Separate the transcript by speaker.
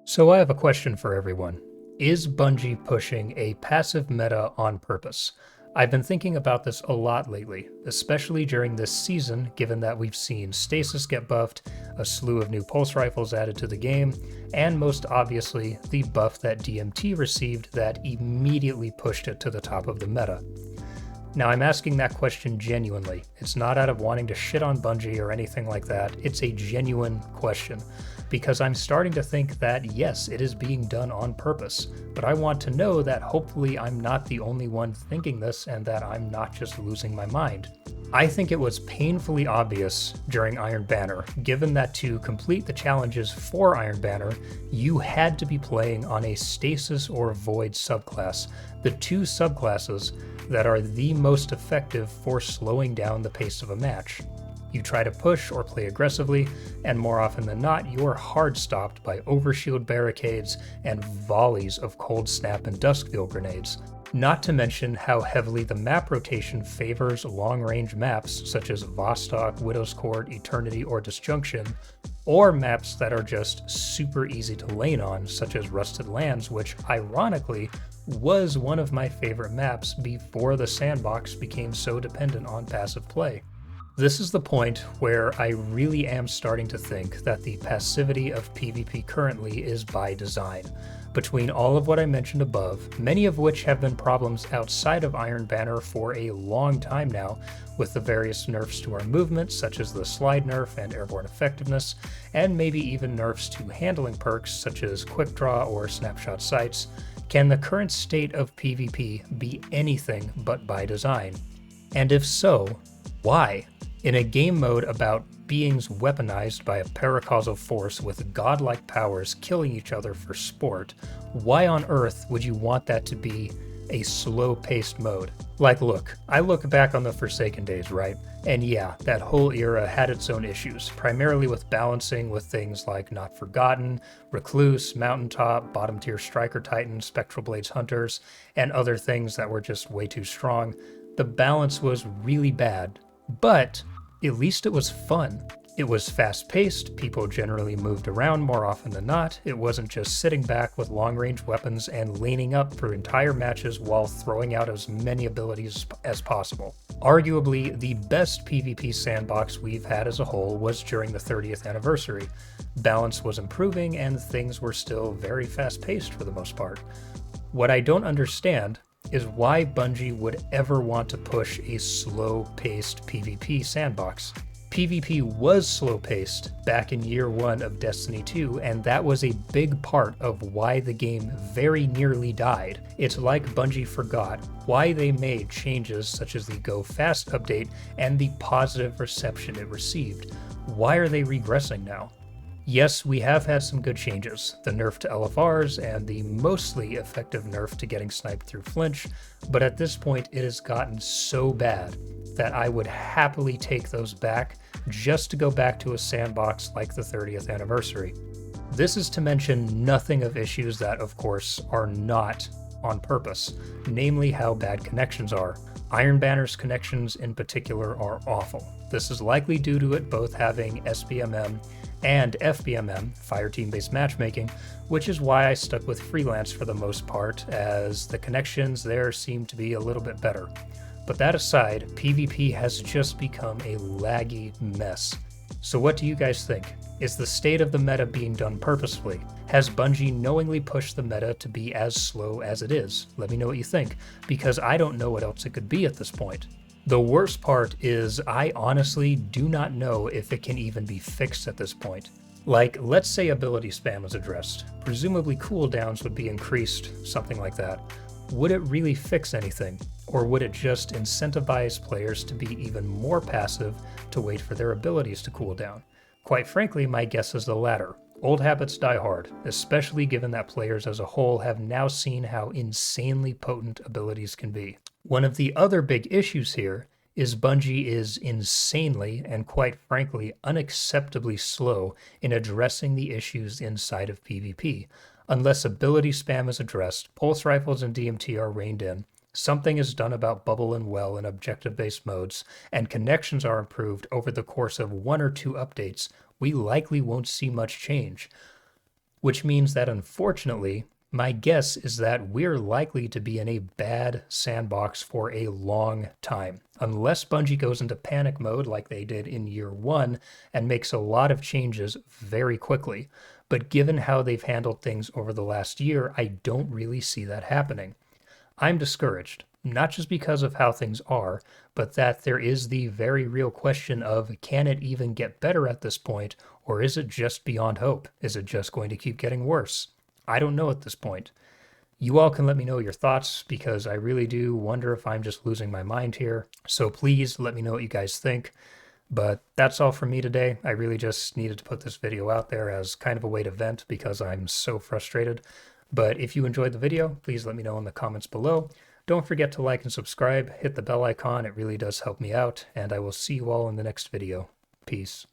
Speaker 1: So I have a question for everyone. Is Bungie pushing a passive meta on purpose? I've been thinking about this a lot lately, especially during this season, given that we've seen Stasis get buffed, a slew of new pulse rifles added to the game, and most obviously, the buff that DMT received that immediately pushed it to the top of the meta. Now, I'm asking that question genuinely. It's not out of wanting to shit on Bungie or anything like that. It's a genuine question. Because I'm starting to think that, yes, it is being done on purpose. But I want to know that hopefully I'm not the only one thinking this and that I'm not just losing my mind. I think it was painfully obvious during Iron Banner, given that to complete the challenges for Iron Banner, you had to be playing on a Stasis or Void subclass, the two subclasses that are the most effective for slowing down the pace of a match. You try to push or play aggressively, and more often than not, you're hard stopped by overshield barricades and volleys of cold snap and duskfield grenades. Not to mention how heavily the map rotation favors long-range maps such as Vostok, Widow's Court, Eternity, or Disjunction, or maps that are just super easy to lane on, such as Rusted Lands, which ironically was one of my favorite maps before the sandbox became so dependent on passive play. This is the point where I really am starting to think that the passivity of PvP currently is by design. Between all of what I mentioned above, many of which have been problems outside of Iron Banner for a long time now, with the various nerfs to our movement, such as the slide nerf and airborne effectiveness, and maybe even nerfs to handling perks such as quick draw or snapshot sights, can the current state of PvP be anything but by design? And if so, why? In a game mode about beings weaponized by a paracausal force with godlike powers killing each other for sport, why on earth would you want that to be a slow-paced mode? Like, look, I look back on the Forsaken days, right? And yeah, that whole era had its own issues, primarily with balancing with things like Not Forgotten, Recluse, Mountaintop, bottom-tier Striker Titans, Spectral Blades Hunters, and other things that were just way too strong. The balance was really bad, but at least it was fun. It was fast-paced, people generally moved around more often than not, it wasn't just sitting back with long-range weapons and laning up for entire matches while throwing out as many abilities as possible. Arguably, the best PvP sandbox we've had as a whole was during the 30th anniversary. Balance was improving and things were still very fast-paced for the most part. What I don't understand is why Bungie would ever want to push a slow-paced PvP sandbox. PvP was slow-paced back in year one of Destiny 2, and that was a big part of why the game very nearly died. It's like Bungie forgot why they made changes such as the Go Fast update and the positive reception it received. Why are they regressing now? Yes, we have had some good changes, the nerf to LFRs and the mostly effective nerf to getting sniped through flinch, but at this point it has gotten so bad that I would happily take those back just to go back to a sandbox like the 30th anniversary. This is to mention nothing of issues that, of course, are not on purpose, namely how bad connections are. Iron Banner's connections in particular are awful. This is likely due to it both having SBMM and FBMM, Fireteam-based matchmaking, which is why I stuck with Freelance for the most part, as the connections there seem to be a little bit better. But that aside, PvP has just become a laggy mess. So what do you guys think? Is the state of the meta being done purposefully? Has Bungie knowingly pushed the meta to be as slow as it is? Let me know what you think, because I don't know what else it could be at this point. The worst part is I honestly do not know if it can even be fixed at this point. Like, let's say ability spam is addressed. Presumably cooldowns would be increased, something like that. Would it really fix anything? Or would it just incentivize players to be even more passive to wait for their abilities to cool down? Quite frankly, my guess is the latter. Old habits die hard, especially given that players as a whole have now seen how insanely potent abilities can be. One of the other big issues here is Bungie is insanely and quite frankly unacceptably slow in addressing the issues inside of PvP. Unless ability spam is addressed, pulse rifles and DMT are reined in, something is done about bubble and well in objective-based modes, and connections are improved over the course of one or two updates, we likely won't see much change. which means that unfortunately, my guess is that we're likely to be in a bad sandbox for a long time, unless Bungie goes into panic mode like they did in year one and makes a lot of changes very quickly. But given how they've handled things over the last year, I don't really see that happening. I'm discouraged, not just because of how things are, but that there is the very real question of, can it even get better at this point, or is it just beyond hope? Is it just going to keep getting worse? I don't know at this point. You all can let me know your thoughts, because I really do wonder if I'm just losing my mind here. So please let me know what you guys think. But that's all from me today. I really just needed to put this video out there as kind of a way to vent because I'm so frustrated. But if you enjoyed the video, please let me know in the comments below. Don't forget to like and subscribe, hit the bell icon, it really does help me out, and I will see you all in the next video. Peace.